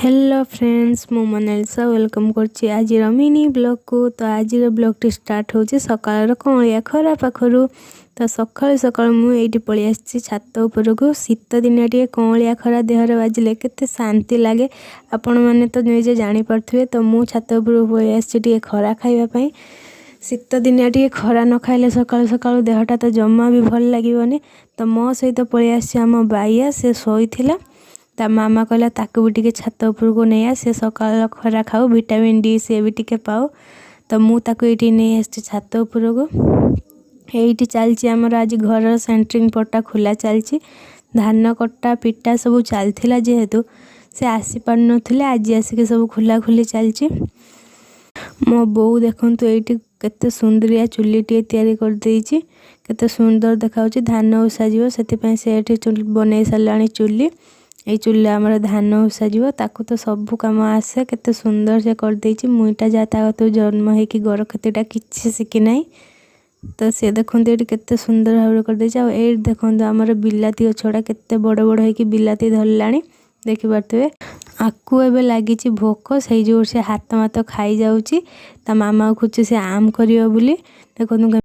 Hello friends मु Mona Lisa welcome करछि आज मिनी ब्लॉग को। तो आज ब्लॉग टी स्टार्ट होछि सकाळ कौलिया खरा पाखरु। तो सकाळ सकाळ मु एठी पळि आछि छात ऊपर को। शीत दिन टे कौलिया खरा देहर बाजिले केते शांति लागे आपण माने तो निजे जानि परथुवे। तो मु छात ऊपर पळि आछि टे खरा खाइबा पई। शीत दिन टे खरा न खाइले सकाळ सकाळ देहटा तो जम्मा भी भल लागिबनी। तो मो सहित पळि आछि हम बाइया से सोइथिला। ता मामा कहला ताकू भी टिके छात ऊपर को नहीं से सकाळ खरा खाओ विटामिन डी से भी टिके पाओ। तो मु ताकू एठी नहीं आछि छात ऊपर को। एठी चलछि हमर आज घर सेंटरिंग पट्टा खुला चलछि। धान कट्टा पिटा सब चलथिला जेहेतु से आसी पार नथिले आज आसी सब खुला खुली चलछि। मो बो देखंतु एठी केते सुंदरिया चुल्ली टे तयारी कर देछि। केते सुंदर देखाउछि धान उसा जीव सेति पय से एठी चुल्ली बनै सलाणी चुल्ली। ये चुल्ली आमर धान उसा जीव ताकू तो सब काम आसे केते सुंदर से कर देछि। मुईटा जाता तो जन्म है कि घर केतेटा किछि सिखि नाही। तो से देखंतु एठी केते सुंदर भाव कर देछि। आ ए देखंतु आमर बिलाती छड़ा केते बड़ बड़ है कि बिलाती धरलाणी देखि पारथुवे। आकु एबे लागिछि भोक सही जोर से हाथ माथ खाई जाउछि। ता मामा खुची से आम करियो बुली देखंतु।